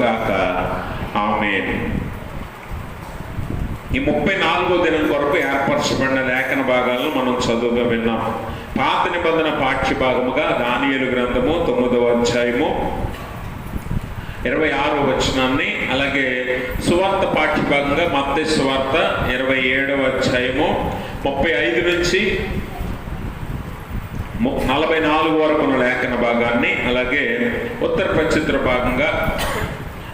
గాక. ఆమేన్. ఈ 34వ దినం కొరకు ఏర్పరచబడిన లేఖన భాగాలను మనం చదువుగా విన్నాం. పాత నిబంధన పాఠ్య భాగముగా దానియేలు గ్రంథము 9వ అధ్యాయము 26వ వచనాన్ని, అలాగే సువార్త పాఠ్య భాగంగా మత్తయి సువార్త 27వ అధ్యాయము 35 నుంచి 44 వరకు ఉన్న లేఖన భాగాన్ని, అలాగే ఉత్తర ప్రచిత్ర భాగంగా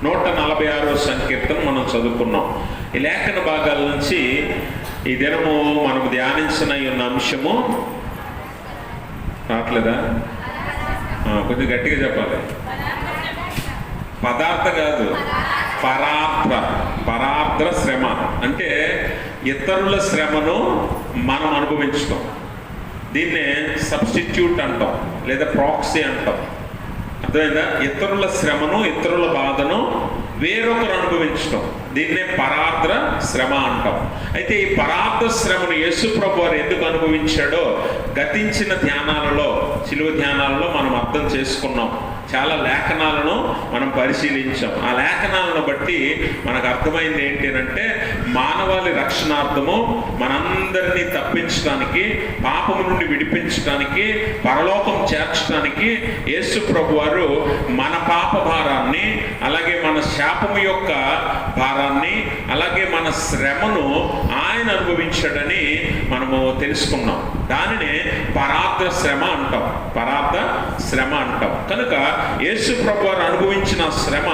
146వ సంకీర్తన మనం చదువుకున్నాం. ఈ లేఖన భాగాల నుంచి ఈ దినము మనం ధ్యానించిన ఉన్న అంశము రావట్లేదా? కొంచెం గట్టిగా చెప్పాలి. పదార్థ కాదు, పరార్థ శ్రమ. అంటే ఇతరుల శ్రమను మనం అనుభవించటం. దీన్నే సబ్స్టిట్యూట్ అంటాం, లేదా ప్రాక్సీ అంటాం. అర్థమైందా? ఇతరుల శ్రమను, ఇతరుల బాధను వేరొకరు అనుభవించటం, దీన్నే పరార్థ శ్రమ అంటాం. అయితే ఈ పరార్థ శ్రమను యేసు ప్రభు వారు ఎందుకు అనుభవించాడో గతించిన ధ్యానాలలో, శిలువ ధ్యానాలలో మనం అర్థం చేసుకున్నాం. చాలా లేఖనాలను మనం పరిశీలించాం. ఆ లేఖనాలను బట్టి మనకు అర్థమైంది ఏంటి అంటే, మానవాళి రక్షణార్థము మనందరినీ తప్పించడానికి, పాపము నుండి విడిపించడానికి, పరలోకం చేర్చడానికి యేసు ప్రభు వారు మన పాప భారాన్ని, అలాగే మన శాపము యొక్క భారాన్ని, అలాగే మన శ్రమను ఆయన అనుభవించాడని మనము తెలుసుకున్నాం. దానినే పరార్థ శ్రమ అంటాం, పరార్థ శ్రమ అంటాం. కనుక యేసు ప్రభు వారు అనుభవించిన శ్రమ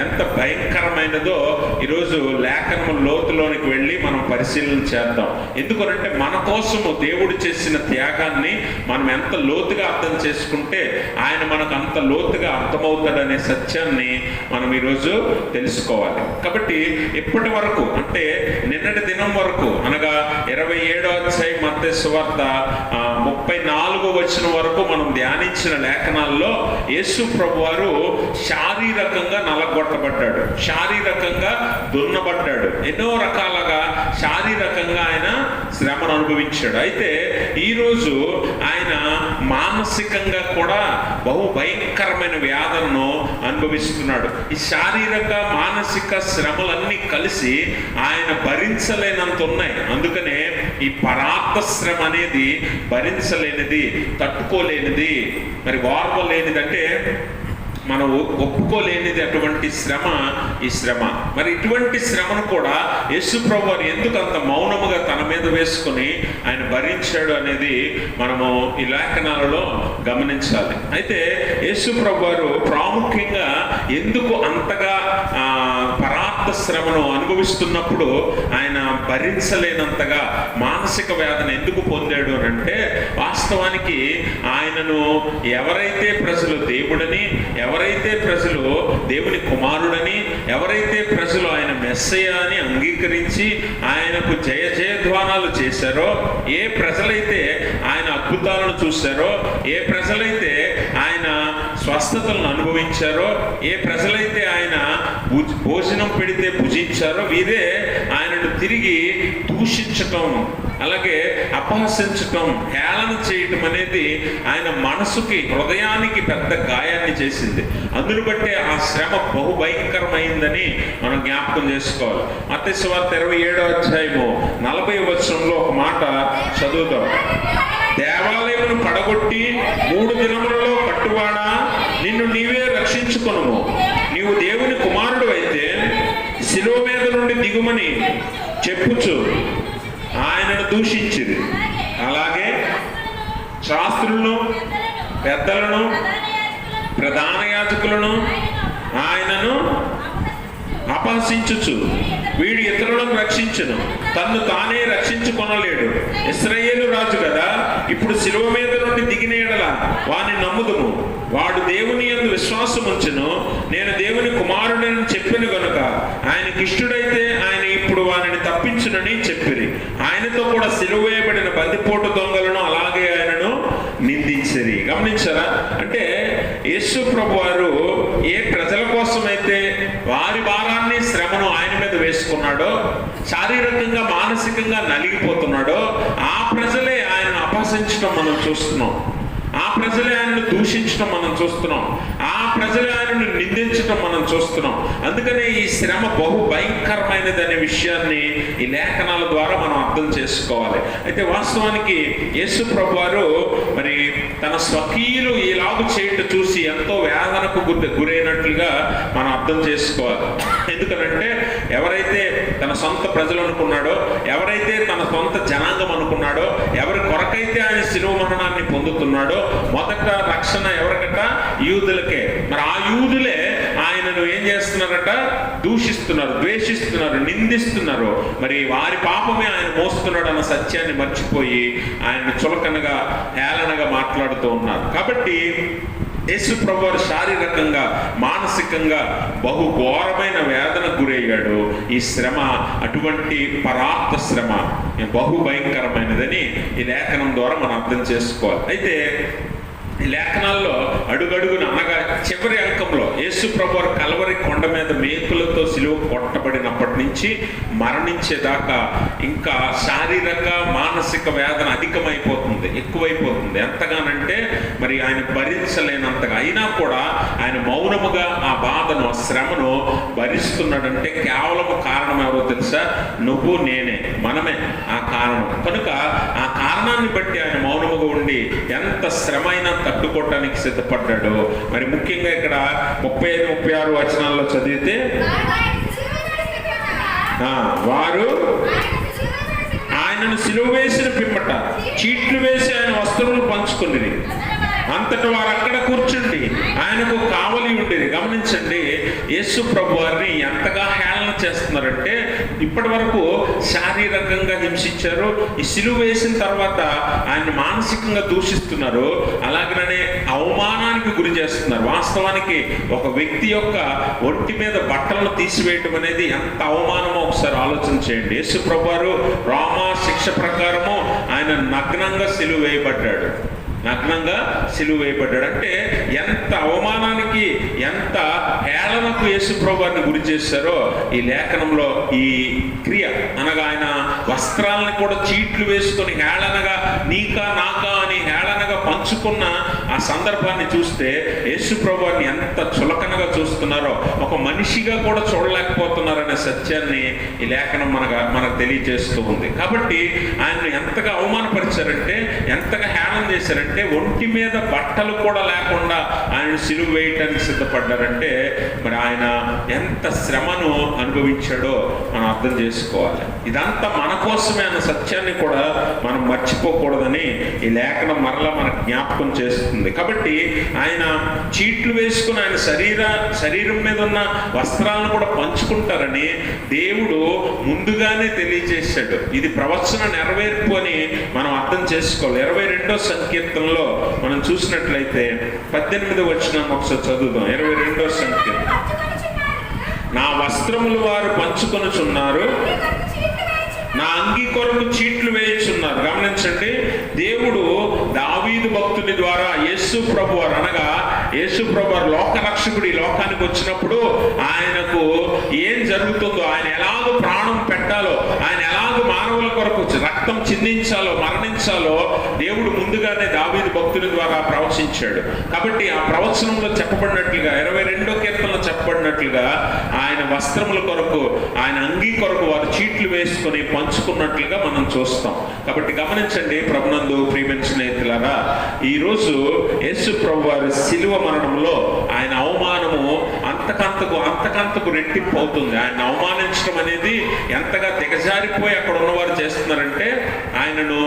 ఎంత భయంకరమైనదో ఈరోజు లేఖనము లోతులోనికి వెళ్ళి మనం పరిశీలన చేద్దాం. ఎందుకంటే మన కోసము దేవుడు చేసిన త్యాగాన్ని మనం ఎంత లోతుగా అర్థం చేసుకుంటే ఆయన మనకు అంత లోతుగా అర్థమవుతాడనే సత్యాన్ని మనం ఈరోజు తెలుసుకోవాలి. కాబట్టి ఇప్పటి వరకు, అంటే నిన్నటి దినం వరకు, అనగా 27వ అధ్యాయం మత్తయి సువార్త 34వ వచనం వరకు మనం ధ్యానించిన లేఖనాల్లో యేసు ప్రభు వారు శారీరకంగా నలగొట్టబడ్డాడు, శారీరకంగా దున్నబడ్డాడు, ఎన్నో రకాలుగా శారీరకంగా ఆయన శ్రమను అనుభవించాడు. అయితే ఈరోజు ఆయన మానసికంగా కూడా బహు భయంకరమైన వ్యాధులను అనుభవిస్తున్నాడు. ఈ శారీరక మానసిక శ్రమలన్నీ కలిసి ఆయన భరించలేనంత ఉన్నాయి. అందుకనే ఈ పరార్థ శ్రమ అనేది భరించలేనిది, తట్టుకోలేనిది, మరి వార్వలేనిది, అంటే మనం ఒప్పుకోలేనిది అటువంటి శ్రమ ఈ శ్రమ. మరి ఇటువంటి శ్రమను కూడా యేసు ప్రభు వారు ఎందుకు అంత మౌనముగా తన మీద వేసుకొని ఆయన భరించాడు అనేది మనము ఈ లేఖనాలలో గమనించాలి. అయితే యేసు ప్రభు వారు ప్రాముఖ్యంగా ఎందుకు అంతగా పరార్థ శ్రమను అనుభవిస్తున్నప్పుడు ఆయన భరించలేనంతగా మానసిక వేదన ఎందుకు పొందాడు అని అంటే, వాస్తవానికి ఆయనను ఎవరైతే ప్రజలు దేవుడని, ఎవరైతే ప్రజలు దేవుని కుమారుడని, ఎవరైతే ప్రజలు ఆయన మెస్సయ్య అని అంగీకరించి ఆయనకు జయ జయధ్వానాలు చేశారో, ఏ ప్రజలైతే ఆయన అద్భుతాలను చూశారో, ఏ ప్రజలైతే ఆయన స్వస్థతలను అనుభవించారో, ఏ ప్రజలైతే ఆయన భోజనం పెడితే భుజించారో, వీరే ఆయనను తిరిగి దూషించటం, అలాగే అపహసించటం, హేళన చేయటం అనేది ఆయన మనసుకి, హృదయానికి పెద్ద గాయాన్ని చేసింది. అందును బట్టే ఆ శ్రమ బహు భయంకరమైందని మనం జ్ఞాపకం చేసుకోవాలి. మత్తయి సువార్త 27వ అధ్యాయము 40వ వచనంలో ఒక మాట చదువుతాం. దేవాలయమును పడగొట్టి 3 దినములలో కట్టువాడా, నిన్ను నీవే రక్షించుకొనుము. నీవు దేవుని కుమారుడు అయితే శిలువ మీద నుండి దిగుమని చెప్పుచు ఆయనను దూషించింది. అలాగే శాస్త్రులను, పెద్దలను, ప్రధాన యాజకులను ఆయనను అపహసించుచు, వీడు ఇతరులను రక్షించును, తన్ను తానే రక్షించుకొనలేడు. ఇశ్రాయేలు రాజు కదా, ఇప్పుడు శిలువ మీద నుండి దిగిన యెడల వాని నమ్ముదుము. వాడు దేవుని యందు విశ్వాసం ఉంచును, నేను దేవుని కుమారుడని చెప్పిన గనుక ఆయనకి ఇష్టుడైతే ఆయన ఇప్పుడు వానిని తప్పించునని చెప్పిరి. ఆయనతో కూడా సిలువ వేయబడిన బందిపోటు దొంగలను అలాగే ఆయనను నిందించిరి. గమనించారా? అంటే యేసు ప్రభు వారు ఏ ప్రజల కోసమైతే వారి భారాన్ని, శ్రమను ఆయన మీద వేసుకున్నాడో, శారీరకంగా మానసికంగా నలిగిపోతున్నాడో, ఆ ప్రజలే ఆయన అపహసించడం మనం చూస్తున్నాం. ఆ ప్రజలే ఆయనను దూషించడం మనం చూస్తున్నాం, ఆ ప్రజలే ఆయనను నిందించడం మనం చూస్తున్నాం. అందుకనే ఈ శ్రమ బహు భయంకరమైనదనే విషయాన్ని ఈ లేఖనాల ద్వారా మనం అర్థం చేసుకోవాలి. అయితే వాస్తవానికి యేసు ప్రభు వారు మరి తన స్వకీయులు ఇలాగు చేయటం చూసి ఎంతో వేదనకు గురైనట్లుగా మనం అర్థం చేసుకోవాలి. ఎందుకనంటే ఎవరైతే తన సొంత ప్రజలు అనుకున్నాడో, ఎవరైతే తన సొంత జనాంగం అనుకున్నాడో, ఎవరి కొరకైతే ఆయన శిలువ మరణాన్ని పొందుతున్నాడో, మొదట రక్షణ ఎవరికట? యూదులకే. మరి ఆ యూదులే ఆయనను ఏం చేస్తున్నారట? దూషిస్తున్నారు, ద్వేషిస్తున్నారు, నిందిస్తున్నారు. మరి వారి పాపమే ఆయన మోస్తున్నాడు అన్న సత్యాన్ని మర్చిపోయి ఆయన చులకనగా, హేళనగా మాట్లాడుతూ ఉన్నారు. కాబట్టి యేసు ప్రభు వారు శారీరకంగా, మానసికంగా బహు ఘోరమైన వేదనకు గురయ్యాడు. ఈ శ్రమ అటువంటి పరార్థ శ్రమ, బహు భయంకరమైనదని ఈ లేఖనం ద్వారా మనం అర్థం చేసుకోవాలి. అయితే ఈ లేఖనాల్లో అడుగడుగున, అనగా చివరి అంకంలో యేసు ప్రభు వారు కల్వరి కొండ మీద మేకులతో సిలువ కొట్టబడినప్పటి నుంచి మరణించేదాకా ఇంకా శారీరక, మానసిక వేదన అధికమైపోతుంది, ఎక్కువైపోతుంది. ఎంతగానంటే మరి ఆయన భరించలేనంతగా. అయినా కూడా ఆయన మౌనముగా ఆ బాధను, ఆ శ్రమను భరిస్తున్నాడంటే కేవలం కారణం ఎవరో తెలుసా? నువ్వు, నేనే, మనమే ఆ కారణం. కనుక ఆ కారణాన్ని బట్టి ఆయన మౌనముగా ఉండి ఎంత శ్రమ అయినా తట్టుకోవటానికి సిద్ధపడ్డాడు. మరి ముఖ్యంగా ఇక్కడ 35-36 వచనాల్లో చదివితే, వారు ఆయనను సిలువ వేసిన పిమ్మట చీట్లు వేసి ఆయన వస్త్రములు పంచుకుని అంతటా వారు అక్కడ కూర్చుండి ఆయనకు కావలి ఉండేది. గమనించండి, యేసు ప్రభు వారిని ఎంతగా హేళన చేస్తున్నారంటే, ఇప్పటి వరకు శారీరకంగా హింసించారు, ఈ సిలువ వేసిన తర్వాత ఆయన మానసికంగా దూషిస్తున్నారు, అలాగనే అవమానానికి గురి చేస్తున్నారు. వాస్తవానికి ఒక వ్యక్తి యొక్క ఒంటి మీద బట్టలను తీసివేయటం అనేది ఎంత అవమానమో ఒకసారి ఆలోచన చేయండి. యేసు ప్రభు వారు రోమా శిక్ష ప్రకారము ఆయన నగ్నంగా సిలువ వేయబడ్డాడు. నగ్నంగా సిలువ వేయబడ్డాడు అంటే ఎంత అవమానానికి, ఎంత హేళనకు యేసు ప్రభువారిని గురి చేశారో ఈ లేఖనంలో ఈ క్రియ, అనగా ఆయన వస్త్రాలను కూడా చీట్లు వేసుకొని హేళనగా, నీకా నాకా అని హేళనగా పంచుకున్న ఆ సందర్భాన్ని చూస్తే యేసు ప్రభువారిని ఎంత చులకనగా చూస్తున్నారో, ఒక మనిషిగా కూడా చూడలేకపోతున్నారనే సత్యాన్ని ఈ లేఖనం మనకు తెలియజేస్తూ ఉంది. కాబట్టి ఆయన్ని ఎంతగా అవమానపరిచారంటే, ఎంతగా హేళన చేశారంటే, ఒంటి మీద బట్టలు కూడా లేకుండా ఆయన సిలువ వేయటానికి సిద్ధపడ్డారంటే మరి ఆయన ఎంత శ్రమను అనుభవించాడో మనం అర్థం చేసుకోవాలి. ఇదంతా మన కోసమే అన్న సత్యాన్ని కూడా మనం మర్చిపోకూడదని ఈ లేఖనం మరలా మనకు జ్ఞాపకం చేస్తుంది. కాబట్టి ఆయన చీట్లు వేసుకుని ఆయన శరీరం మీద ఉన్న వస్త్రాలను కూడా పంచుకుంటారని దేవుడు ముందుగానే తెలియజేశాడు. ఇది ప్రవచన నెరవేర్పు అని మనం అర్థం చేసుకోవాలి. 22వ సంకీర్తనలో మనం చూసినట్లయితే 18వ వచనం ఒకసారి చదువుదాం. 22వ సంకీర్తన. నా వస్త్రములు వారు పంచుకొనుచున్నారు, నా అంగి కొరకు చీట్లు వేయుచున్నారు. గమనించండి, దేవుడు దావీదు భక్తుని ద్వారా యేసు ప్రభు వారు, అనగా యేసు ప్రభు వారు లోక రక్షకుడు ఈ లోకానికి వచ్చినప్పుడు ఆయనకు ఏం జరుగుతుందో, ఆయన ఎలాగో ప్రాణం పెట్టాలో, ఆయన ఎలాగో మానవుల కొరకు రక్తం చిందించాలో, మరణించాలో దేవుడు ముందుగానే దావీదు భక్తుని ద్వారా ప్రవచించాడు. కాబట్టి ఆ ప్రవచనంలో చెప్పబడినట్లుగా 22వ కీర్తనలో చెప్పబడినట్లుగా ఆయన వస్త్రముల కొరకు, ఆయన అంగీ కొరకు వారు చీట్లు వేసుకొని పంచుకున్నట్లుగా మనం చూస్తాం. కాబట్టి గమనించండి ప్రభునందు ప్రియమైన స్నేహితులారా, ఈరోజు యేసు ప్రభు వారి శిలువ మరణంలో ఆయన అవమానము అంతకంతకు రెట్టింపు అవుతుంది. ఆయన అవమానించడం అనేది ఎంతగా దిగజారిపోయి అక్కడ ఉన్నవారు చేస్తున్నారంటే, ఆయనను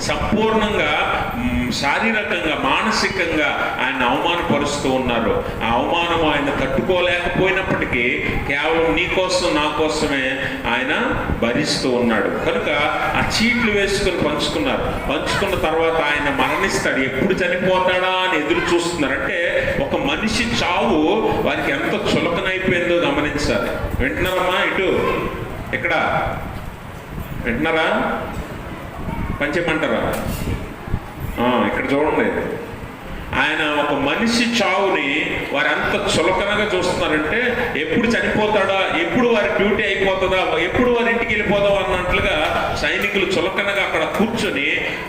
సంపూర్ణంగా శారీరకంగా, మానసికంగా ఆయన అవమానపరుస్తూ ఉన్నారు. ఆ అవమానం ఆయన తట్టుకోలేకపోయినప్పటికీ కేవలం నీ కోసం, నా కోసమే ఆయన భరిస్తూ ఉన్నాడు. కనుక ఆ చీట్లు వేసుకొని పంచుకున్న తర్వాత ఆయన మరణిస్తాడు. ఎప్పుడు చనిపోతాడా అని ఎదురు చూస్తున్నారు. అంటే ఒక మనిషి చావు వారికి ఎంత చులకనైపోయిందో గమనించాలి. వింటున్నారమ్మా? ఇటు ఇక్కడ వింటున్నారా? పంచమంటారా? ఇక్కడ చూడండి, ఆయన ఒక మనిషి చావుని వారు ఎంత చులకనగా చూస్తున్నారంటే, ఎప్పుడు చనిపోతాడా, ఎప్పుడు వారి డ్యూటీ అయిపోతుందా, ఎప్పుడు వారి ఇంటికి వెళ్ళిపోదాం అన్నట్లుగా సైనికులు చులకనగా అక్కడ కూర్చొని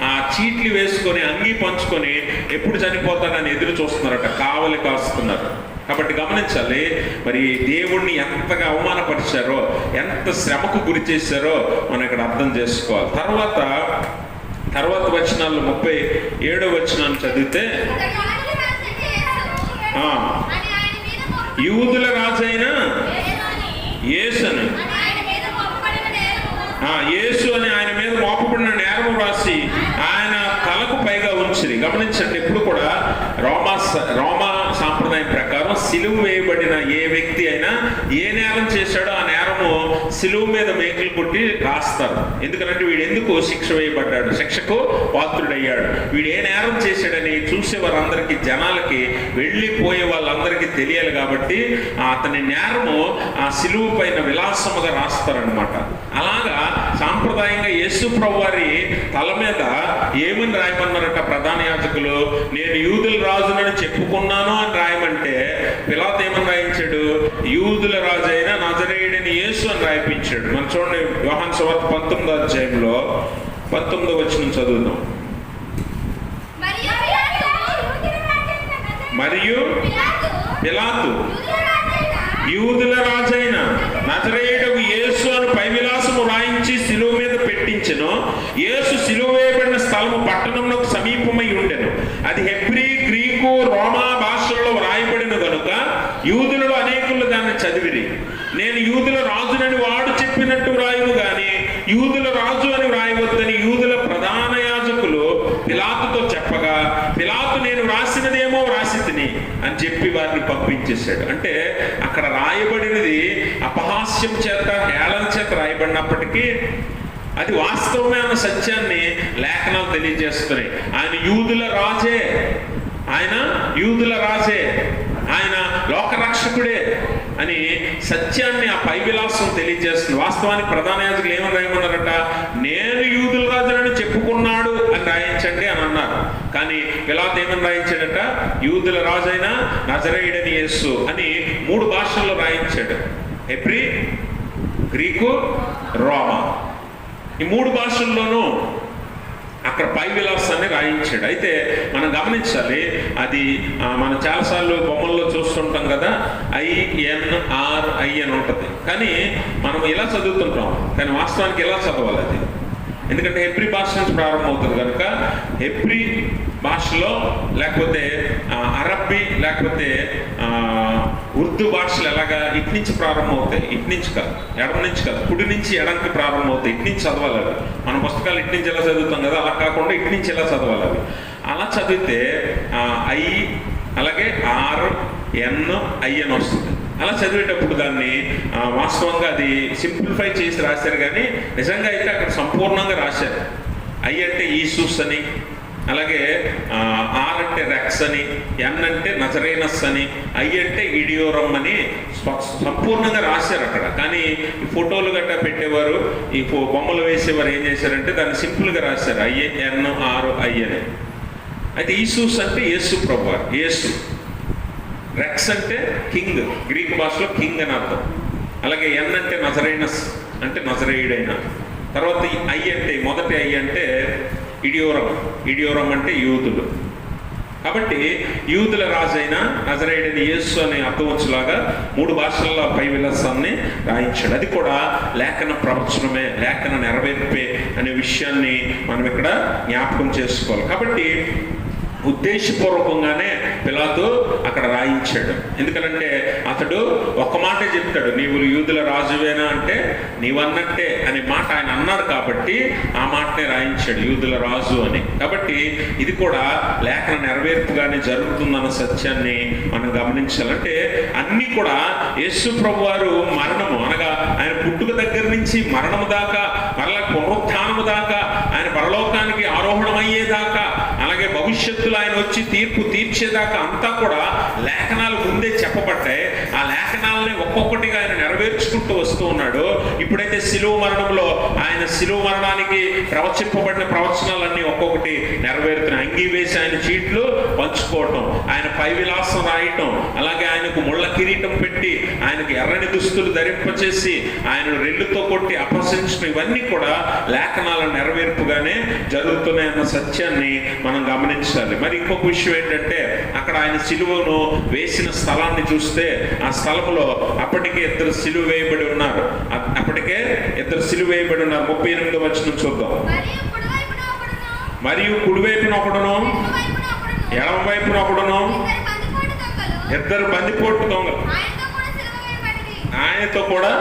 ఆ చీట్లు అంగీలు వేసుకొని అంగీ పంచుకొని ఎప్పుడు చనిపోతాడని ఎదురు చూస్తున్నారట, కావలి కాస్తున్నారు. కాబట్టి గమనించాలి, మరి దేవుణ్ణి ఎంతగా అవమానపరిచారో, ఎంత శ్రమకు గురి చేశారో మనం ఇక్కడ అర్థం చేసుకోవాలి. తర్వాత వచనాల్లో 37వ వచనాన్ని చదివితే, యూదుల రాజైన యేసుని, యేసు అని ఆయన మీద మోపబడిన నేరము రాసి ఆయన తలకు పైగా ఉంచిరి. గమనించండి, ఎప్పుడు కూడా రోమా సాంప్రదాయం ప్రకారం సిలువు వేయబడిన ఏ వ్యక్తి అయినా ఏ నేరం చేశాడో ఆ నేరము సిలువు మీద మేకులు కొట్టి రాస్తారు. ఎందుకంటే వీడు ఎందుకు శిక్ష వేయబడ్డాడు, శిక్షకు పాత్రుడయ్యాడు, వీడు ఏ నేరం చేశాడని చూసే వారందరికీ, జనాలకి, వెళ్ళిపోయే వాళ్ళందరికీ తెలియాలి కాబట్టి అతని నేరము ఆ సిలువు పైన విలాసముగా రాస్తారనమాట. అలాగా సాంప్రదాయంగా యేసు ప్రభు వారి తల మీద ఏమని రాయమన్నారట ప్రధాన యాజకులు? నేను యూదుల రాజునని చెప్పుకున్నాను అని రాయమంటే పిలాతు ఏమని రాయించాడు? యూదుల రాజు అయిన నజరేయుడైన యేసు అని రాయిపించాడు. మనం చూడండి, యోహాను సువార్త 19వ అధ్యాయంలో 19వ వచనం చదువుదాం. మరియు పిలాతు యూదుల రాజైన నజరేయుడగు యేసు అని పై విలాసము రాయించి సిలువ మీద పెట్టించెను. యేసు సిలువ వేయబడిన స్థలము పట్టణంలో సమీపమై ఉండెను. అది హెబ్రీ, గ్రీకు, రోమా భాషల్లో రాయబడిన గనుక యూదులలో అనేకులు దాన్ని చదివిరి. నేను యూదుల రాజునని వాడు చెప్పినట్టు వ్రాయును గాని యూదుల రాజు అని వ్రాయవద్దని యూదుల ప్రధాన యాజకులు పిలాతుతో చెప్పగా, పిలాతు నేను రాసినదేమో వ్రాసి తిని అని చెప్పి వారిని పంపించేశాడు. అంటే అక్కడ రాయబడినది అపహాస్యం చేత, హేళన చేత రాయబడినప్పటికీ అది వాస్తవమైన సత్యాన్ని లేఖనాలు తెలియజేస్తున్నాయి. ఆయన యూదుల రాజే, ఆయన యూదుల రాజే, ఆయన లోకరక్షకుడే అని సత్యాన్ని ఆ పై విలాసం తెలియజేస్తుంది. వాస్తవానికి ప్రధాన యాజకులు ఏమని రాయమన్నారట? నేను యూదుల రాజునని చెప్పుకున్నాడు అని రాయించండి అని అన్నారు. కానీ పిలాతు ఏమని రాయించాడట? యూదుల రాజైన నజరేయుడైన యేసు అని 3 భాషల్లో రాయించాడు. హెబ్రీ, గ్రీకు, రోమా. ఈ 3 భాషల్లోనూ అక్కడ పై విలాసాన్ని రాయించాడు. అయితే మనం గమనించాలి, అది మనం చాలాసార్లు బొమ్మల్లో చూస్తుంటాం కదా, INRI అని ఉంటుంది. కానీ మనం ఇలా చదువుతుంటాం, కానీ వాస్తవానికి ఎలా చదవాలి అది? ఎందుకంటే హెబ్రీ భాష నుంచి ప్రారంభమవుతుంది కనుక హెబ్రీ భాషలో, లేకపోతే అరబ్బీ, లేకపోతే ఉర్దూ భాషలు ఎలాగా ఇటు నుంచి ప్రారంభమవుతాయి, ఇటు నుంచి కాదు, ఎడమ నుంచి కాదు, కుడి నుంచి ఎడంకి ప్రారంభమవుతాయి. ఇటు నుంచి చదవాలి అవి. మన పుస్తకాలు ఇటు నుంచి ఎలా చదువుతాం కదా, అలా కాకుండా ఇటు నుంచి ఎలా చదవాలి అవి. అలా చదివితే I, అలాగే RNI అని వస్తుంది. అలా చదివేటప్పుడు దాన్ని వాస్తవంగా అది సింప్లిఫై చేసి రాశారు, కానీ నిజంగా అయితే అక్కడ సంపూర్ణంగా రాశారు. I అంటే ఈసూస్ అని, అలాగే R అంటే రెక్స్ అని, N అంటే నజరేనస్ అని, I అంటే ఇడియోరమ్ అని సంపూర్ణంగా రాశారు అక్కడ. కానీ ఈ ఫోటోలు గట్టా పెట్టేవారు, ఈ బొమ్మలు వేసేవారు ఏం చేశారంటే దాన్ని సింపుల్గా రాశారు, INRI అని. అయితే ఈసూస్ అంటే యేసు ప్రభువారు, యేసు. రెక్స్ అంటే కింగ్, గ్రీక్ భాషలో కింగ్ అని అర్థం. అలాగే N అంటే నజరేనస్ అంటే నజరేయుడైన. తర్వాత I అంటే, మొదటి I అంటే ఇడియోరమ్, ఇడియోరమ్ అంటే యూదులు. కాబట్టి యూదుల రాజైన నజరేయుడైన యేసు అనే అర్థం వచ్చేలాగా 3 భాషల్లో పై విలాసాన్ని రాయించాడు. అది కూడా లేఖన ప్రవచనమే, లేఖన నెరవేర్పే అనే విషయాన్ని మనం ఇక్కడ జ్ఞాపకం చేసుకోవాలి. కాబట్టి ఉద్దేశపూర్వకంగానే పిలాతు అక్కడ రాయించాడు. ఎందుకనంటే అతడు ఒక మాటే చెప్తాడు, నీవు యూదుల రాజువేనా అంటే నీవన్నట్టే అనే మాట ఆయన అన్నాడు కాబట్టి ఆ మాటనే రాయించాడు, యూదుల రాజు అని. కాబట్టి ఇది కూడా లేఖన నెరవేర్పుగానే జరుగుతుందన్న సత్యాన్ని మనం గమనించాలంటే అన్నీ కూడా యేసు ప్రభు వారు మరణము అనగా ఆయన పుట్టుక దగ్గర నుంచి మరణము దాకా, మరలా పునరుత్థానము దాకా, ఆయన పరలోకానికి ఆరోహణం అయ్యేదాకా, అలాగే భవిష్యత్తులో ఆయన వచ్చి తీర్పు తీర్చేదాకా అంతా కూడా లేఖనాలు ముందే చెప్పబడ్డాయి. ఆ లేఖనాలని ఒక్కొక్కటిగా ఆయన నెరవేర్చుకుంటూ వస్తూ ఉన్నాడు. ఇప్పుడైతే శిలువ మరణంలో ఆయన శిలువ మరణానికి ప్రవచింపబడిన ప్రవచనాలన్నీ ఒక్కొక్కటి నెరవేరుతున్నాయి. అంగీ వేసి ఆయన చీట్లు పంచుకోవటం, ఆయన పై విలాసం రాయటం, అలాగే ఆయనకు ముళ్ళ కిరీటం పెట్టి ఆయనకు ఎర్రని దుస్తులు ధరింపచేసి ఆయనను రెల్లుతో కొట్టి అపహసించడం, ఇవన్నీ కూడా లేఖనాల నెరవేర్పుగానే జరుగుతున్నాయన్న సత్యాన్ని మనం గమనించాలి. మరి ఇంకొక విషయం ఏంటంటే, అక్కడ ఆయన సిలువను వేసిన స్థలాన్ని చూస్తే ఆ స్థలంలో అప్పటికే ఇద్దరు సిలువ వేయబడి ఉన్నారు. 38వ వచనం చూద్దాం. మరియు కుడివైపున ఒకడును ఎడమ వైపున ఒకడును ఇద్దరు బందిపోటు దొంగలు ఆయనతో కూడా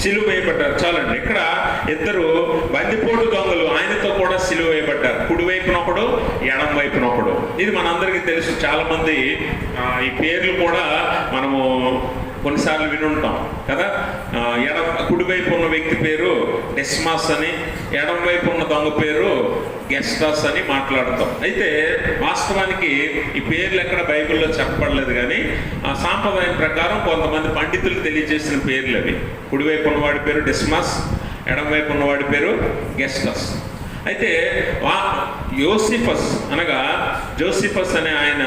సిలువ వేయబడ్డారు. చాలండి, ఇక్కడ ఇద్దరు బందిపోటు దొంగలు ఆయనతో కూడా సిలువ వేయబడ్డారు. కుడివైపున ఒకడు, ఎడమ వైపున ఒకడు. ఇది మనందరికీ తెలుసు. చాలా మంది ఈ పేర్లు కూడా మనము కొన్నిసార్లు వినుంటాం కదా. కుడివైపు ఉన్న వ్యక్తి పేరు డెస్మాస్ అని, ఎడమ వైపు ఉన్న దొంగ పేరు గెస్టాస్ అని మాట్లాడతాం. అయితే వాస్తవానికి ఈ పేర్లు ఎక్కడ బైబిల్లో చెప్పబడలేదు, కానీ ఆ సాంప్రదాయం ప్రకారం కొంతమంది పండితులు తెలియజేసిన పేర్లు అవి. కుడివైపు ఉన్నవాడి పేరు డెస్మాస్, ఎడమ వైపు ఉన్నవాడి పేరు గెస్టాస్. అయితే జోసిఫస్ అనే ఆయన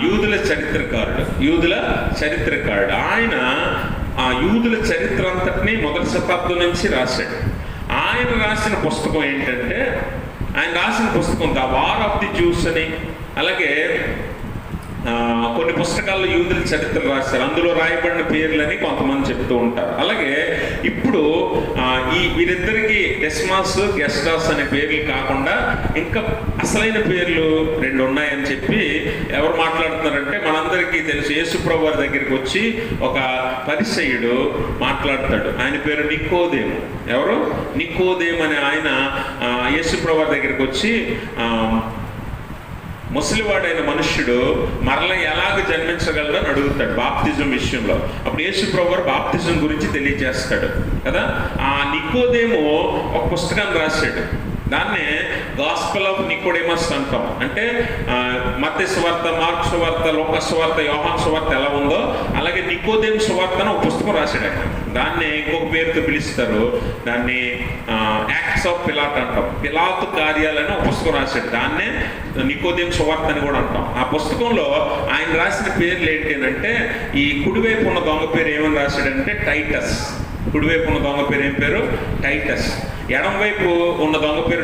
యూదుల చరిత్రకారుడు. ఆయన ఆ యూదుల చరిత్ర అంతటినీ మొదటి శతాబ్దం నుంచి రాశాడు. ఆయన రాసిన పుస్తకం ఏంటంటే, ఆయన రాసిన పుస్తకం the war of the juice అని, అలాగే కొన్ని పుస్తకాల్లో యూదుల చరిత్ర రాశారు. అందులో రాయబడిన పేర్లని కొంతమంది చెప్తూ ఉంటారు. అలాగే ఇప్పుడు వీరిద్దరికి డెస్మాస్, గెస్టాస్ అనే పేర్లు కాకుండా ఇంకా అసలైన పేర్లు 2 ఉన్నాయని చెప్పి ఎవరు మాట్లాడుతున్నారంటే, మనందరికీ తెలుసు, యేసుప్రభు వారి దగ్గరికి వచ్చి ఒక పరిసయ్యుడు మాట్లాడతాడు. ఆయన పేరు నికోదేము. ఎవరు? నికోదేము అనే ఆయన యేసుప్రభు వారి దగ్గరికి వచ్చి, ముసలివాడైన మనుష్యుడు మరల ఎలాగ జన్మించగలడో అని అడుగుతాడు బాప్తిజం విషయంలో. అప్పుడు యేసుప్రభు వారు బాప్తిజం గురించి తెలియజేస్తాడు కదా. ఆ నికోదేము ఒక పుస్తకాన్ని రాశాడు. దాన్నే గాస్పెల్ ఆఫ్ నికోడెమస్ అంటాం. అంటే మత్తయి సువార్త, మార్కు సువార్త, లూకా సువార్త, యోహాను సువార్త ఎలా ఉందో అలాగే నికోదేము సువార్త అని ఒక పుస్తకం రాశాడు ఆయన. దాన్ని ఇంకొక పేరుతో పిలుస్తారు. దాన్ని యాక్ట్స్ ఆఫ్ పిలాట్ అంటాం. పిలాతు కార్యాలని ఒక పుస్తకం రాశాడు. దాన్నే నికోదేము సువార్త అని కూడా అంటాం. ఆ పుస్తకంలో ఆయన రాసిన పేర్లు ఏంటి అంటే, ఈ కుడివైపు ఉన్న దొంగ పేరు ఏమని రాశాడంటే టైటస్. కుడివైపు ఉన్న దొంగ పేరు ఏం పేరు? టైటస్. ఎడమవైపు ఉన్న దొంగ పేరు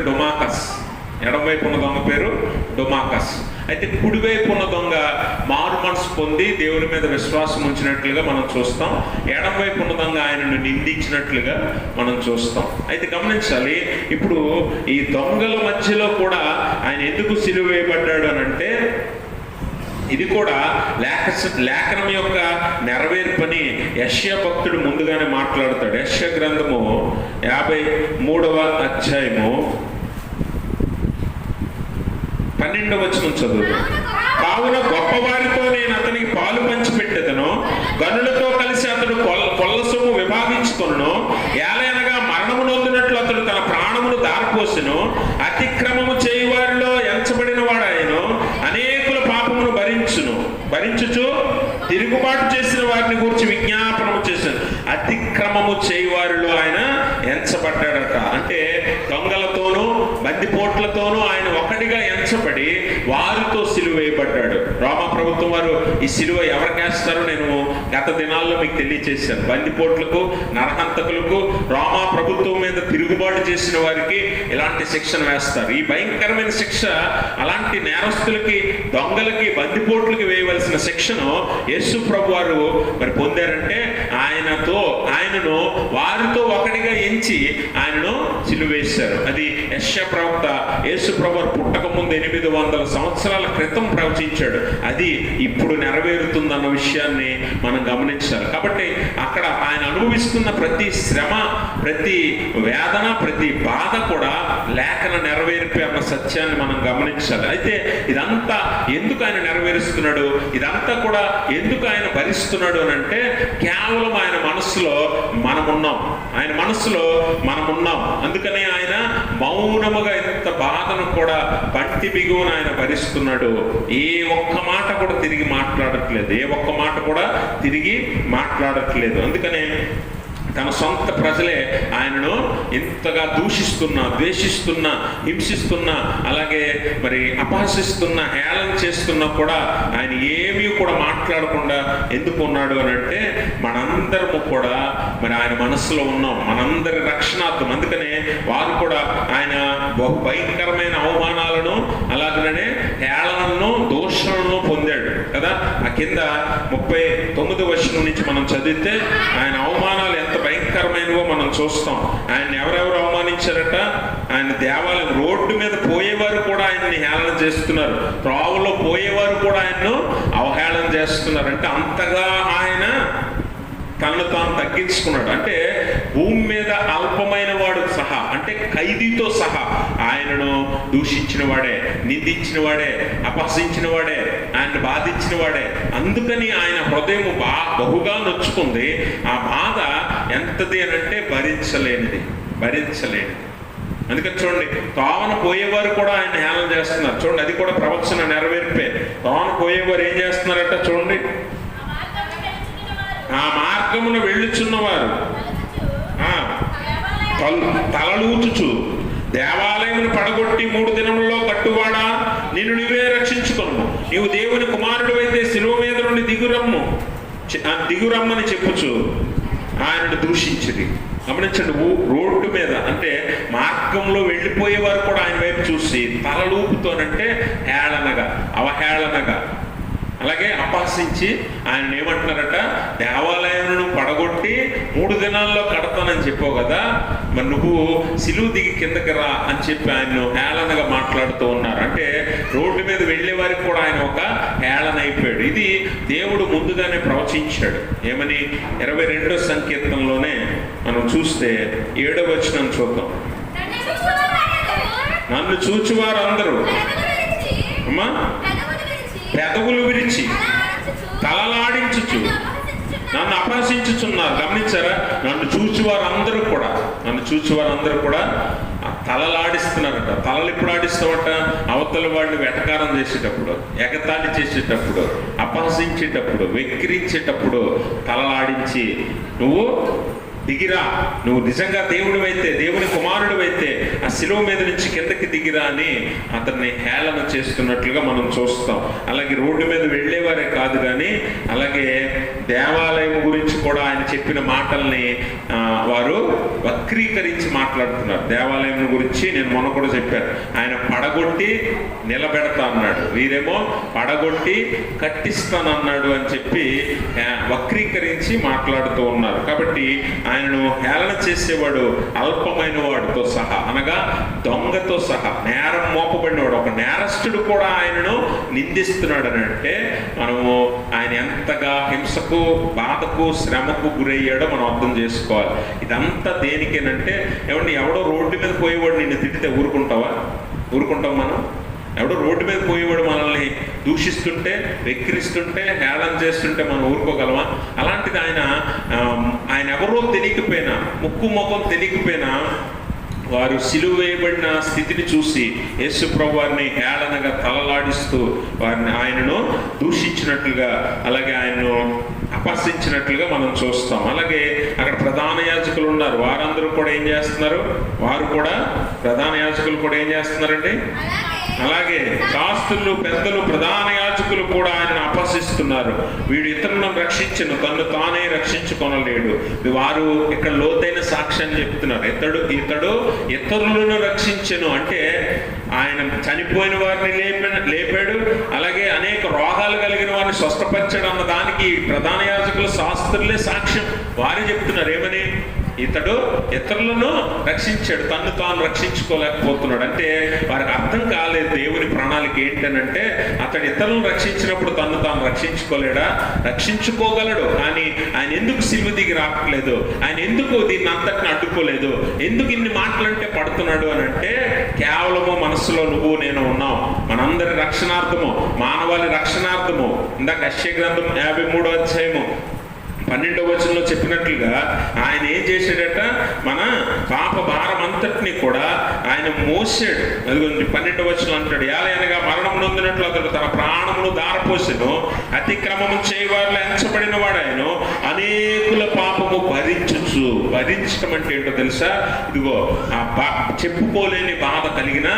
డొమాకస్. అయితే కుడివైపు ఉన్న దొంగ మారు మనసు పొంది దేవుని మీద విశ్వాసం ఉంచినట్లుగా మనం చూస్తాం. ఎడమవైపు ఉన్న దొంగ ఆయనను నిందించినట్లుగా మనం చూస్తాం. అయితే గమనించాలి, ఇప్పుడు ఈ దొంగల మధ్యలో కూడా ఆయన ఎందుకు సిలువ వేయబడ్డాడు అని అంటే, ఇది కూడా లేఖనం యొక్క నెరవేర్పని యెషయా భక్తుడు ముందుగానే మాట్లాడతాడు. యెషయా గ్రంథము 53వ అధ్యాయము 12వ వచనం చదువు. కావున గొప్పవారితో నేను అతనికి పాలు పంచిపెట్టెదను, గనులతో కలిసి అతడు కొల్ల సొమ్ము విభాగించుకొనును. ఏలయనగా మరణము నొందినట్లు అతడు తన ప్రాణమును దారిపోసెను. అతిక్రమము చేయువారిలో ఎంచబడిన వాడాయను. అనేకుల పాపమును భరించుచు తిరుగుబాటు చేసిన వారిని గురించి విజ్ఞాపనము చేశాను. అతిక్రమము చేయువారిలో ఆయన ఎంచబడ్డాడట. అంటే దొంగలతోనూ బందిపోట్లతోనూ ఆయన ఒకటిగా ఎంచబడి వారితో సిలువ వేయబడ్డాడు. రోమా ప్రభుత్వం వారు ఈ సిలువ ఎవరికి వేస్తారో నేను గత దినాల్లో మీకు తెలియజేశాను. బందిపోట్లకు, నరహంతకులకు, రోమా ప్రభుత్వం మీద తిరుగుబాటు చేసిన వారికి ఇలాంటి శిక్షను వేస్తారు. ఈ భయంకరమైన శిక్ష అలాంటి నేరస్తులకి, దొంగలకి, బందిపోట్లకి వేయవలసిన శిక్షను యేసు ప్రభు వారు మరి పొందారంటే ఆయనను వారితో ఒకటిగా ఎంచి ఆయనను సిలువ వేశారు. అది యెషయా ప్రవక్త యేసు ప్రభు వారు పుట్టక ముందు 800 సంవత్సరాల క్రితం ప్రవచించాడు. అది ఇప్పుడు నెరవేరుతుందన్న విషయాన్ని మనం గమనించాలి. కాబట్టి అక్కడ ఆయన అనుభవిస్తున్న ప్రతి శ్రమ, ప్రతి వేదన, ప్రతి బాధ కూడా లేఖన నెరవేర్పే అన్న సత్యాన్ని మనం గమనించాలి. అయితే ఇదంతా ఎందుకు ఆయన నెరవేరుస్తున్నాడు, ఇదంతా కూడా ఎందుకు ఆయన భరిస్తున్నాడు అని అంటే, కేవలం ఆయన మనస్సులో మనమున్నాం. అందుకనే ఆయన మౌనముగా ఇంత బాధను కూడా పంటి బిగువున ఆయన భరిస్తున్నాడు. ఏ ఒక్క మాట కూడా తిరిగి మాట్లాడట్లేదు. అందుకనే తన సొంత ప్రజలే ఆయనను ఇంతగా దూషిస్తున్నా, ద్వేషిస్తున్నా, హింసిస్తున్నా, అలాగే మరి అపహసిస్తున్నా, హేళన చేస్తున్నా కూడా ఆయన ఏమీ కూడా మాట్లాడకుండా ఎందుకు ఉన్నాడు అని అంటే మనందరము కూడా మరి ఆయన మనసులో ఉన్నాం, మనందరి రక్షణార్థం. అందుకనే వారు కూడా ఆయన భయంకరమైన అవమానాలను అలాగనే హేళనను, దోషణను పొందాడు కదా. ఆ కింద 39వ వచనం నుంచి మనం చదివితే ఆయన అవమానాలు ఎంత భయంకరమైనవో మనం చూస్తాం. ఆయన ఎవరెవరు అవమానించారట? ఆయన దేవాలయం రోడ్డు మీద పోయేవారు కూడా ఆయన్ని హేళన చేస్తున్నారు, త్రోవలో పోయేవారు కూడా ఆయన్ను అవహేళన చేస్తున్నారు. అంటే అంతగా ఆయన తనను తాను తగ్గించుకున్నాడు. అంటే భూమి మీద అల్పమైన వాడు సహా, అంటే ఖైదీతో సహా ఆయనను దూషించిన వాడే, నిందించిన వాడే, అపహసించిన వాడే, ఆయన్ని బాధించిన వాడే. అందుకని ఆయన హృదయం బహుగా నొచ్చుకుంది. ఆ బాధ ఎంతది అని అంటే భరించలేనిది. అందుకని చూడండి, తావన పోయేవారు కూడా ఆయన హేళన చేస్తున్నారు. చూడండి, అది కూడా ప్రవచన నెరవేర్పే. తావన పోయేవారు ఏం చేస్తున్నారట చూడండి, ఆ మార్గమును వెళ్ళుచున్నవారు తలలూచుచు దేవాలయమును పడగొట్టి 3 దినములలో కట్టువాడా, నిన్ను నువ్వే రక్షించుకొను, నీవు దేవుని కుమారుడు అయితే శిలువ మీద నుండి దిగురమ్మని చెప్పుచు ఆయనను దూషించింది. గమనించండి, రోడ్డు మీద అంటే మార్గంలో వెళ్ళిపోయేవారు కూడా ఆయన వైపు చూసి తలలూపుతోనంటే హేళనగా, అవహేళనగా, అలాగే అపహసించి ఆయన ఏమంటున్నారట, దేవాలయాలను పడగొట్టి 3 దినాల్లో కడతానని చెప్పావు కదా, మరి నువ్వు సిలువ దిగి కిందకి రా అని చెప్పి ఆయన్ను హేళనగా మాట్లాడుతూ ఉన్నారు. అంటే రోడ్డు మీద వెళ్ళే వారికి కూడా ఆయన ఒక హేళన అయిపోయాడు. ఇది దేవుడు ముందుగానే ప్రవచించాడు. ఏమని? 22వ సంకీర్తనలోనే మనం చూస్తే 7వ వచనం చూద్దాం. నన్ను చూచువారు అందరూ అమ్మా పెదవులు విరిచి తలలాడించుచు నన్ను అపహసించుచున్నారు. గమనించారా? నన్ను చూచువారు అందరూ కూడా తలలాడిస్తున్నారట. తలలు ఎప్పుడు ఆడిస్తామట? అవతల వాళ్ళు వెటకారం చేసేటప్పుడు, ఎగతాళి చేసేటప్పుడు, అపహసించేటప్పుడు, వెక్కిరించేటప్పుడు తలలాడించి నువ్వు దిగిరా, నువ్వు నిజంగా దేవుడివైతే, దేవుని కుమారుడివైతే ఆ శిలువ మీద నుంచి కిందకి దిగిరా అని అతన్ని హేళన చేస్తున్నట్లుగా మనం చూస్తాం. అలాగే రోడ్డు మీద వెళ్ళేవారే కాదు కానీ అలాగే దేవాలయం గురించి కూడా ఆయన చెప్పిన మాటల్ని వారు వక్రీకరించి మాట్లాడుతున్నారు. దేవాలయం గురించి నేను మొన్న కూడా చెప్పాను, ఆయన పడగొట్టి నిలబెడతా అన్నాడు, వీరేమో పడగొట్టి కట్టిస్తానన్నాడు అని చెప్పి వక్రీకరించి మాట్లాడుతూ ఉన్నారు. కాబట్టి ఆయనను హేళన చేసేవాడు అల్పమైన వాడితో సహా, అనగా దొంగతో సహా, నేరం మోపబడినవాడు, ఒక నేరస్తుడు కూడా ఆయనను నిందిస్తున్నాడు అని అంటే మనము ఆయన ఎంతగా హింసకు, బాధకు, శ్రమకు గురయ్యాడో మనం అర్థం చేసుకోవాలి. ఇదంతా దేనికేనంటే, ఏమంటే ఎవడో రోడ్డు మీద పోయేవాడు నిన్ను తిట్టితే ఊరుకుంటాం మనం? ఎవడో రోడ్డు మీద పోయేవాడు మనల్ని దూషిస్తుంటే, వెక్కిరిస్తుంటే, హేళన చేస్తుంటే మనం ఊరుకోగలమా? అలాంటిది ఆయన ఎవరో తెలియకపోయినా, ముక్కు ముఖం తెలియకపోయినా వారు సిలువ వేయబడిన స్థితిని చూసి యేసు ప్రభు వారిని హేళనగా తలలాడిస్తూ ఆయనను దూషించినట్లుగా, అలాగే ఆయనను అపహసించినట్లుగా మనం చూస్తాం. అలాగే అక్కడ ప్రధాన యాజకులు ఉన్నారు, వారందరూ కూడా ఏం చేస్తున్నారు? ప్రధాన యాజకులు కూడా ఏం చేస్తున్నారండి? అలాగే శాస్త్రులు, పెద్దలు, ప్రధాన యాజకులు కూడా ఆయనను అపహసిస్తున్నారు. వీడు ఇతరులను రక్షించను, తను తానే రక్షించుకొనలేడు. వారు ఇక్కడ లోతైన సాక్ష్యాన్ని చెప్తున్నారు. ఇతడు ఇతరులను రక్షించను అంటే ఆయన చనిపోయిన వారిని లేపాడు, అలాగే అనేక రోగాలు కలిగిన వారిని స్వస్థపరిచాడు అన్న దానికి ప్రధాన యాజకులు, శాస్త్రులే సాక్ష్యం. వారే చెప్తున్నారు ఏమని? ఇతడు ఇతరులను రక్షించాడు, తను తాను రక్షించుకోలేకపోతున్నాడు. అంటే వారికి అర్థం కాలేదు దేవుని ప్రణాళిక ఏంటనంటే, అతడు ఇతరులను రక్షించినప్పుడు తను తాను రక్షించుకోలేడా? రక్షించుకోగలడు, కానీ ఆయన ఎందుకు సిలువ దిగి రావట్లేదు? ఆయన ఎందుకు దీన్ని అంతటిని అడ్డుకోలేదు? ఎందుకు ఇన్ని మాటలంటే పడుతున్నాడు అని అంటే, కేవలము మనస్సులో నువ్వు నేను ఉన్నాం. మనందరి రక్షణార్థము, మానవాళి రక్షణార్థము. ఇందాక యెషయా గ్రంథం 53వ అధ్యాయము 12వ వచనంలో చెప్పినట్లుగా ఆయన ఏం చేశాడట? మన పాప భారం అంతటిని కూడా ఆయన మోసాడు. అదిగోండి 12వ వచనం అంటాడు, ఏలయనగా మరణం నొందినట్లు అతడు తన ప్రాణమును దారపోసెను, అతిక్రమము చేయవారిలో ఎంచబడిన వాడాయను, అనేకుల పాపము భరించుచు భరించడం అంటే ఏంటో తెలుసా? ఇదిగో చెప్పుకోలేని బాధ కలిగిన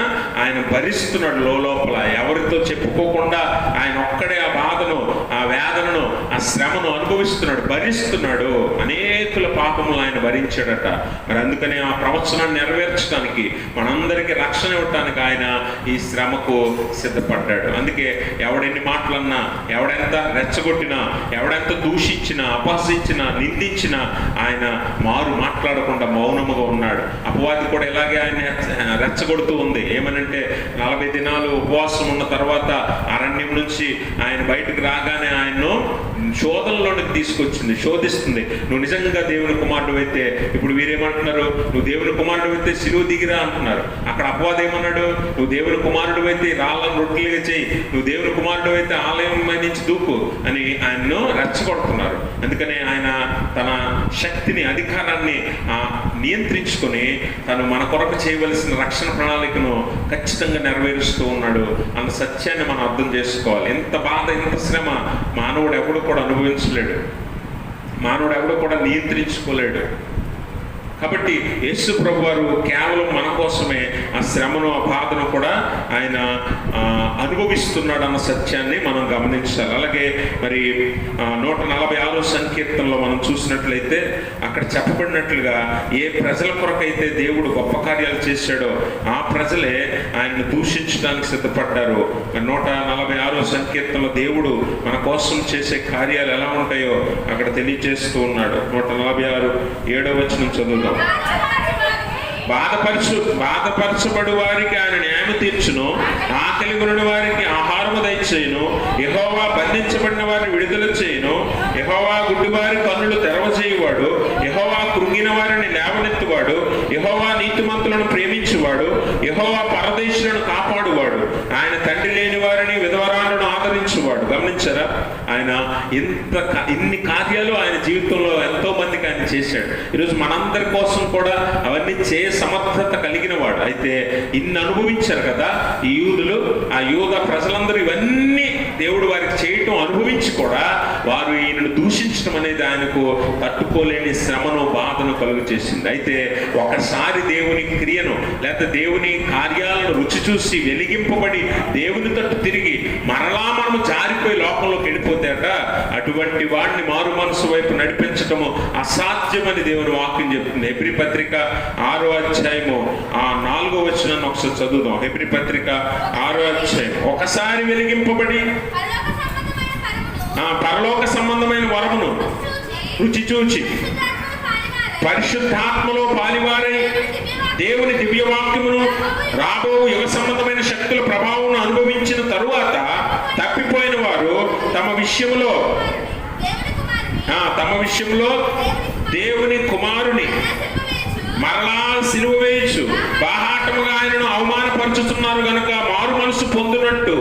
ఆయన భరిస్తున్నాడు లోపల. ఎవరితో చెప్పుకోకుండా ఆయన ఒక్కడే ఆ బాధను, ఆ వేదనను, ఆ శ్రమను అనుభవిస్తున్నాడు, భరిస్తున్నాడు. అనేకుల పాపములు ఆయన భరించాడట. మరి అందుకనే ఆ ప్రవచనాన్ని నెరవేర్చడానికి, మనందరికీ రక్షణ ఇవ్వటానికి ఆయన ఈ శ్రమకు సిద్ధపడ్డాడు. అందుకే ఎవడెన్ని మాటలన్నా, ఎవడెంత రెచ్చగొట్టినా, ఎవడెంత దూషించినా, అపహసించినా, నిందించినా ఆయన మారు మాట్లాడకుండా మౌనముగా ఉన్నాడు. అపవాది కూడా ఇలాగే ఆయన రెచ్చగొడుతూ ఉంది. ఏమనంటే 40 దినాలు ఉపవాసం ఉన్న తర్వాత అరణ్యం నుంచి ఆయన బయటకు రాగానే ఆయన్ను శోధనలోనికి తీసుకొచ్చింది, శోధిస్తుంది. నువ్వు నిజంగా దేవుని కుమారుడు అయితే, ఇప్పుడు వీరేమంటున్నారు, నువ్వు దేవుని కుమారుడు అయితే సిలువ దిగిరా అంటున్నారు. అక్కడ అపవాది ఏమన్నాడు, నువ్వు దేవుని కుమారుడు అయితే రాళ్ళను రొట్టెలుగా చేయి, నువ్వు దేవుని కుమారుడు అయితే ఆలయం నుంచి దూకు అని ఆయన్ను రెచ్చగొడుతున్నారు. అందుకనే ఆయన తన శక్తిని, అధికారాన్ని నియంత్రించుకొని తను మన కొరకు చేయవలసిన రక్షణ ప్రణాళికను ఖచ్చితంగా నెరవేరుస్తూ ఉన్నాడు అన్న సత్యాన్ని మనం అర్థం చేసుకోవాలి. ఎంత బాధ, ఎంత శ్రమ మానవుడు ఎప్పుడు కూడా అనుభవించలేడు, మానవుడు ఎవడు కూడా నియంత్రించుకోలేడు. కాబట్టి యేసు ప్రభు వారు కేవలం మన కోసమే ఆ శ్రమను, ఆ బాధను కూడా ఆయన అనుభవిస్తున్నాడు అన్న సత్యాన్ని మనం గమనించాలి. అలాగే మరి 146 సంకీర్తనలో మనం చూసినట్లయితే అక్కడ చెప్పబడినట్లుగా ఏ ప్రజల కొరకైతే దేవుడు గొప్ప కార్యాలు చేశాడో ఆ ప్రజలే ఆయన్ని దూషించడానికి సిద్ధపడ్డారు. 146 సంకీర్తనలో దేవుడు మన కోసం చేసే కార్యాలు ఎలా ఉంటాయో అక్కడ తెలియజేస్తూ ఉన్నాడు. 146 7వ వచనం చదువుదాం. బాధపరచబడు వారికి ఆయన న్యాయం తీర్చును, ఆకలి కొనిన వారికి ఆహారము దయచేయును. యెహోవా బంధించబడిన వారిని విడుదల చేయును. యెహోవా గుడ్డివారి కన్నులు తెరవజేయువాడు. యెహోవా కృంగిన వారిని లేవనెత్తువాడు. యెహోవా నీతిమంతులను ప్రేమించువాడు. యెహోవా పరదేశులను కాపాడువాడు. ఆయన తండ్రి లేని వారిని, విధవరాలను ఆదరించువాడు. గమనించారా? ఆయన ఇన్ని కార్యాలు ఆయన జీవితంలో ఎంతో మందికి ఆయన చేశాడు. ఈరోజు మనందరి కోసం కూడా అవన్నీ సమర్థత కలిగిన వాడు. అయితే ఇన్ని అనుభవించారు కదా ఈ యూదులు, ఆ యూద ప్రజలందరూ ఇవన్నీ దేవుడు వారికి చేయటం అనుభవించి కూడా వారు ఈయనను దూషించడం అనేది ఆయనకు తట్టుకోలేని శ్రమను, బాధను కలుగు చేసింది. అయితే ఒకసారి దేవుని క్రియను లేకపోతే దేవుని కార్యాలను రుచి చూసి వెలిగింపబడి దేవుని తట్టు తిరిగి మరలా మనము జారిపోయి లోకంలోకి వెళ్ళిపోతాట, అటువంటి వాడిని మారు మనసు వైపు నడిపించటము అసాధ్యమని దేవుని వాక్యం చెప్తుంది. హెబ్రీ పత్రిక 6వ అధ్యాయము 4వ వచనాన్ని ఒకసారి చదువుదాం. హెబ్రీ పత్రిక 6వ అధ్యాయం. ఒకసారి వెలిగింపబడి పరలోక సంబంధమైన వరమును రుచి చూచి పరిశుద్ధాత్మలో పాలివారై దేవుని దివ్యవాక్యమును రాబో యుగ సంబంధమైన శక్తుల ప్రభావం అనుభవించిన తరువాత తప్పిపోయిన వారు తమ విషయంలో దేవుని కుమారుని మరలా సిలువ వేయచ్చు బాహాటముగా ఆయనను అవమానపరుచుతున్నారు గనుక మారు మనసు పొందినట్టు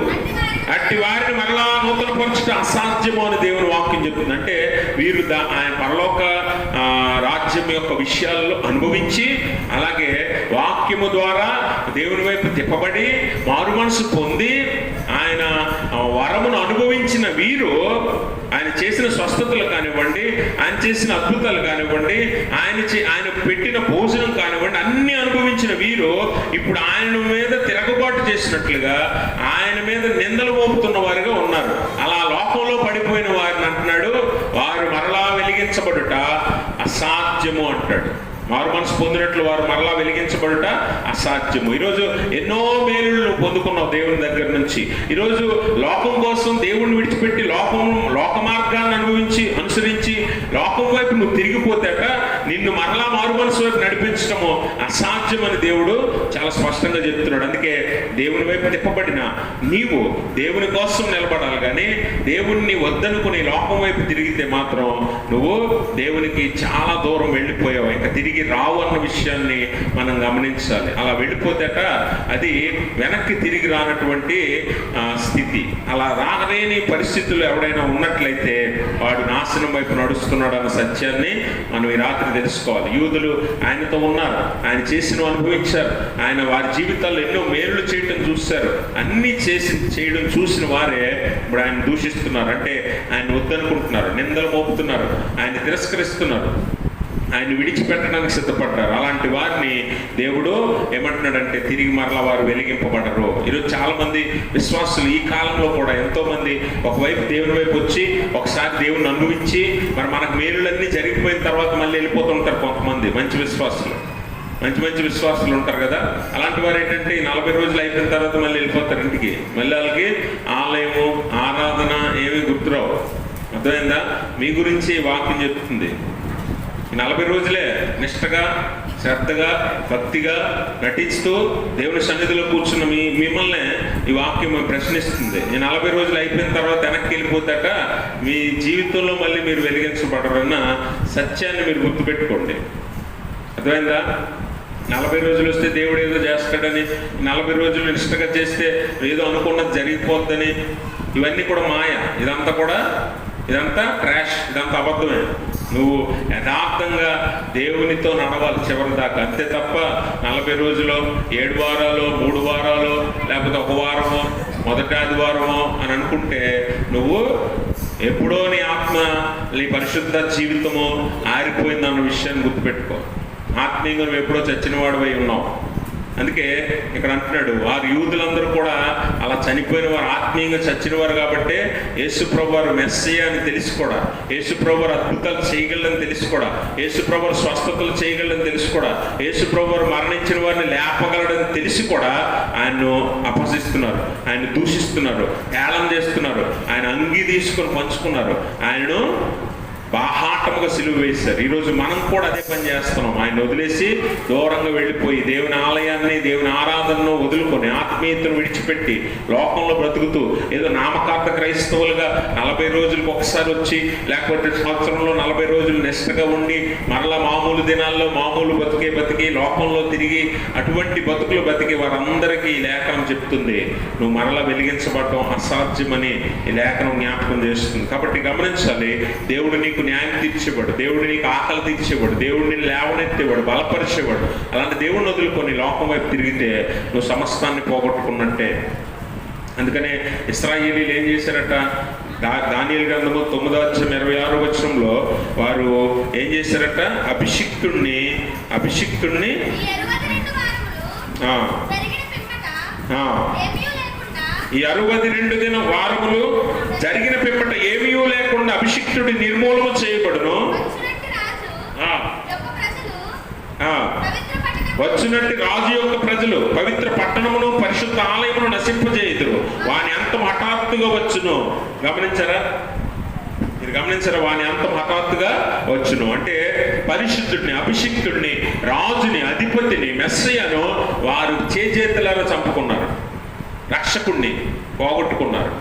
అట్టి వారిని మరలా నూతన పరచుట అసాధ్యము అని దేవుని వాక్యం చెప్తుంది. అంటే వీరు ఆయన పరలోక రాజ్యం యొక్క విషయాల్లో అనుభవించి అలాగే వాక్యము ద్వారా దేవుని వైపు తిప్పబడి మారు మనసు పొంది ఆయన వరమును అనుభవించిన వీరు ఆయన చేసిన స్వస్థతలు కానివ్వండి, ఆయన చేసిన అద్భుతాలు కానివ్వండి, ఆయన పెట్టిన భోజనం కానివ్వండి, అన్ని అనుభవించిన వీరు ఇప్పుడు ఆయన మీద తిరగబాటు చేసినట్లుగా ఆయన మీద నిందలు మోపుతున్న వారుగా ఉన్నారు. అలా లోకంలో పడిపోయిన వారిని అంటున్నాడు, వారు మరలా వెలిగించబడుట అసాధ్యము అంటాడు. మారు మనసు పొందినట్లు వారు మరలా వెలిగించబడుట అసాధ్యము. ఈరోజు ఎన్నో మేలులు పొందుకున్నావు దేవుని దగ్గర నుంచి. ఈరోజు లోకం కోసం దేవుణ్ణి విడిచిపెట్టి లోక మార్గాన్ని అనుసరించి లోకం వైపు నువ్వు తిరిగిపోతాక నిన్ను మరలా మారు మనసు వైపు నడిపించడము అసాధ్యమని దేవుడు చాలా స్పష్టంగా చెప్తున్నాడు. అందుకే దేవుని వైపు తిప్పబడిన నీవు దేవుని కోసం నిలబడాలి, కానీ దేవుణ్ణి వద్దనుకుని లోకం వైపు తిరిగితే మాత్రం నువ్వు దేవునికి చాలా దూరం వెళ్ళిపోయావు, ఇంకా తిరిగి రావు అన్న విషయాన్ని మనం గమనించాలి. అలా వెళ్ళిపోతేట అది వెనక్కి తిరిగి రానటువంటి స్థితి. అలా రాలేని పరిస్థితుల్లో ఎవడైనా ఉన్నట్లయితే వాడు నాశనం వైపు నడుస్తున్నాడు అన్న సత్యాన్ని మనం ఈ రాత్రి తెలుసుకోవాలి. యూదులు ఆయనతో ఉన్నారు, ఆయన చేసిన అనుభవించారు, ఆయన వారి జీవితాల్లో ఎన్నో మేలులు చేయటం చూశారు. అన్నీ చేయడం చూసిన వారే ఇప్పుడు ఆయన దూషిస్తున్నారు, అంటే ఆయన వద్దనుకుంటున్నారు, నిందలు మోపుతున్నారు, ఆయన తిరస్కరిస్తున్నారు, ఆయన విడిచిపెట్టడానికి సిద్ధపడ్డారు. అలాంటి వారిని దేవుడు ఏమంటున్నాడంటే తిరిగి మరలా వారు వెలిగింపబడరు. ఈరోజు చాలా మంది విశ్వాసులు ఈ కాలంలో కూడా ఎంతో మంది ఒకవైపు దేవుని వైపు వచ్చి ఒకసారి దేవుని అనుభవించి మరి మనకు మేలులన్నీ జరిగిపోయిన తర్వాత మళ్ళీ వెళ్ళిపోతుంటారు. కొంతమంది మంచి విశ్వాసులు ఉంటారు కదా, అలాంటి వారు ఏంటంటే 40 రోజులు అయిపోయిన తర్వాత మళ్ళీ వెళ్ళిపోతారు ఇంటికి. మళ్ళీ వాళ్ళకి ఆలయము ఆరాధన ఏమీ గుర్తురావు. అర్థమైందా? మీ గురించి వాక్యం చెప్తుంది. 40 రోజులే నిష్టగా శ్రద్ధగా భక్తిగా నటిస్తూ దేవుని సన్నిధిలో కూర్చున్న మిమ్మల్ని ఈ వాక్యం ప్రశ్నిస్తుంది. ఈ 40 రోజులు అయిపోయిన తర్వాత వెనక్కి వెళ్ళిపోతాక మీ జీవితంలో మళ్ళీ మీరు వెలిగించబడరన్న సత్యాన్ని మీరు గుర్తుపెట్టుకోండి. అర్థమైందా? 40 రోజులు వస్తే దేవుడు ఏదో చేస్తాడని, 40 రోజులు నిష్టగా చేస్తే ఏదో అనుకున్నది జరిగిపోద్దని, ఇవన్నీ కూడా మాయ. ఇదంతా క్రాష్, ఇదంతా అబద్ధమే. నువ్వు యథార్థంగా దేవునితో నడవాలి చివరి దాకా, అంతే తప్ప 40 రోజులు 7 వారాలు 3 వారాలు లేకపోతే 1 వారమో మొదటి ఆదివారమో అని అనుకుంటే నువ్వు ఎప్పుడో నీ ఆత్మ నీ పరిశుద్ధ జీవితము ఆరిపోయిందన్న విషయాన్ని గుర్తుపెట్టుకో. ఆత్మీయంగా నువ్వు ఎప్పుడో చచ్చిన వాడివై ఉన్నావు. అందుకే ఇక్కడ అంటున్నాడు, వారు యూదులందరూ కూడా అలా చనిపోయిన వారు ఆత్మీయంగా చచ్చిన వారు కాబట్టి యేసుప్రభు వారు మెస్సియా అని తెలిసి కూడా, యేసుప్రభు వారు అద్భుతాలు చేయగలరని తెలిసి కూడా, యేసుప్రభు వారు స్వస్థతలు చేయగలరని తెలిసి కూడా, యేసుప్రభు వారు మరణించిన వారిని లేపగలడని తెలిసి కూడా ఆయన్ను అపహసిస్తున్నారు, ఆయన దూషిస్తున్నారు, హేళన చేస్తున్నారు, ఆయన అంగీ తీసుకొని పంచుకున్నారు, ఆయనను బాహాటముగా సిలువ వేశారు. ఈరోజు మనం కూడా అదే పని చేస్తున్నాం. ఆయన వదిలేసి దూరంగా వెళ్ళిపోయి దేవుని ఆలయాన్ని దేవుని ఆరాధనను వదులుకొని ఆత్మీయతను విడిచిపెట్టి లోకంలో బ్రతుకుతూ ఏదో నామకార్థ క్రైస్తవులుగా 40 రోజులకు ఒకసారి వచ్చి లేకపోతే సంవత్సరంలో 40 రోజులు నిష్టగా ఉండి మరలా మామూలు దినాల్లో మామూలు బతికి లోకంలో తిరిగి అటువంటి బతుకులు బతికి వారందరికీ ఈ లేఖనం చెప్తుంది, నువ్వు మరలా వెలిగించబడటం అసాధ్యమని ఈ లేఖనం జ్ఞాపకం చేస్తుంది. కాబట్టి గమనించాలి, దేవుడు నీకు న్యాయం తీర్చేవాడు, దేవుడు నీకు ఆకలి తీర్చేవాడు, దేవుడిని లేవనెత్తేవాడు, బలపరిచేవాడు. అలాంటి దేవుడిని వదులుకొని లోకం వైపు తిరిగితే నువ్వు సమస్తాన్ని పోగొట్టుకున్నట్టే. అందుకనే ఇశ్రాయేలీలు ఏం చేశారట? దానియేలు గ్రంథము 9:26 వారు ఏం చేశారట? అభిషిక్తుణ్ణి ఈ 62 దిన వారములు జరిగిన పిమ్మట ఏమీ లేకుండా అభిషిక్తుడి నిర్మూలన చేయబడును. వచ్చినట్టు రాజు యొక్క ప్రజలు పవిత్ర పట్టణమును పరిశుద్ధ ఆలయమును నశింపజేయుదురు. వాని అంతం హఠాత్తుగా వచ్చును. గమనించారా? వాని అంతం హఠాత్తుగా వచ్చును అంటే పరిశుద్ధుడిని, అభిషిక్తుడిని, రాజుని, అధిపతిని, మెస్సయ్యను వారు చేజేతులారా చంపుకున్నారు. రక్షకుణ్ణి పోగొట్టుకున్నారు.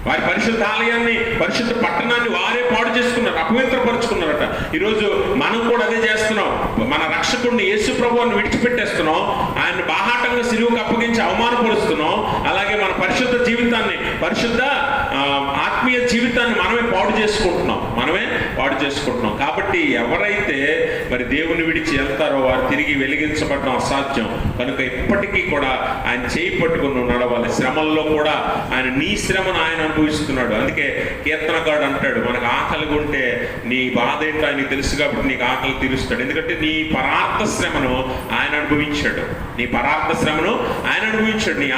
వారి పరిశుద్ధ ఆలయాన్ని పరిశుద్ధ పట్టణాన్ని వారే పాడు చేసుకున్నారు, అపవిత్రపరుచుకున్నారట. ఈరోజు మనం కూడా అదే చేస్తున్నాం. మన రక్షకుడిని యేసు ప్రభువుని విడిచిపెట్టేస్తున్నాం, ఆయన బాహాటంగా సిలువకు అప్పగించి అవమానపరుస్తున్నాం. అలాగే మన పరిశుద్ధ జీవితాన్ని, పరిశుద్ధ ఆత్మీయ జీవితాన్ని మనమే పాడు చేసుకుంటున్నాం. కాబట్టి ఎవరైతే మరి దేవుని విడిచి వెళ్తారో వారు తిరిగి వెలిగించబడడం అసాధ్యం. కనుక ఎప్పటికీ కూడా ఆయన చేయి పట్టుకుని నడవాలి. శ్రమల్లో కూడా ఆయన నీ శ్రమను ఆయన అనుభవిస్తున్నాడు. అందుకే కీర్తనగాడు అంటాడు, మనకు ఆకలి ఉంటే నీ బాధ ఏంటో ఆయనకు తెలుసు కాబట్టి నీకు ఆకలి తీరుస్తాడు. ఎందుకంటే నీ పరార్థ శ్రమను ఆయన అనుభవించాడు. నీ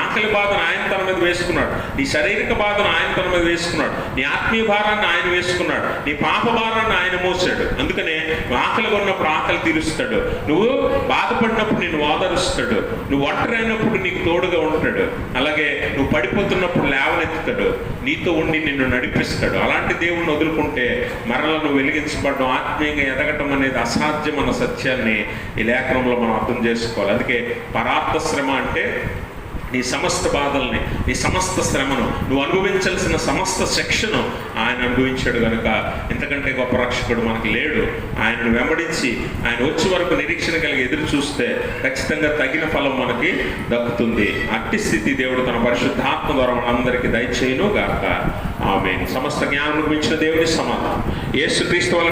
ఆకలి బాధను ఆయన తన మీద వేసుకున్నాడు, నీ శారీరక బాధను ఆయన తన మీద వేసుకున్నాడు, నీ ఆత్మీయ భారాన్ని ఆయన వేసుకున్నాడు, నీ పాప భారాన్ని ఆయన మోసాడు. అందుకనే ఆకలి ఉన్నప్పుడు ఆకలి తీరుస్తాడు, నువ్వు బాధపడినప్పుడు నిన్ను ఓదారుస్తాడు, నువ్వు ఒంటరైనప్పుడు నీకు తోడుగా ఉంటాడు, అలాగే నువ్వు పడిపోతున్నప్పుడు లేవనెత్తుతాడు, నీతో ఉండి నిన్ను నడిపిస్తాడు. అలాంటి దేవుణ్ణి వదులుకుంటే మరలా నువ్వు వెలిగించబడడం, ఆత్మీయంగా ఎదగటం అనేది అసాధ్యం అన్న సత్యాన్ని ఈ లేఖనంలో మనం అర్థం చేసుకోవాలి. అందుకే పరార్థ శ్రమ అంటే నీ సమస్త బాధల్ని, నీ సమస్త శ్రమను, నువ్వు అనుభవించాల్సిన సమస్త శిక్షను ఆయన అనుభవించాడు. కనుక ఇంతకంటే గొప్ప రక్షకుడు మనకి లేడు. ఆయనను వెంబడించి ఆయన వచ్చే వరకు నిరీక్షణ కలిగి ఎదురు చూస్తే ఖచ్చితంగా తగిన ఫలం మనకి దక్కుతుంది. అట్టి స్థితి దేవుడు తన పరిశుద్ధాత్మ ద్వారా మనందరికీ దయచేయును గాక. ఆమేన్. సమస్త జ్ఞానం మించిన దేవుని సమాధానం యేసుక్రీస్తు వల్ల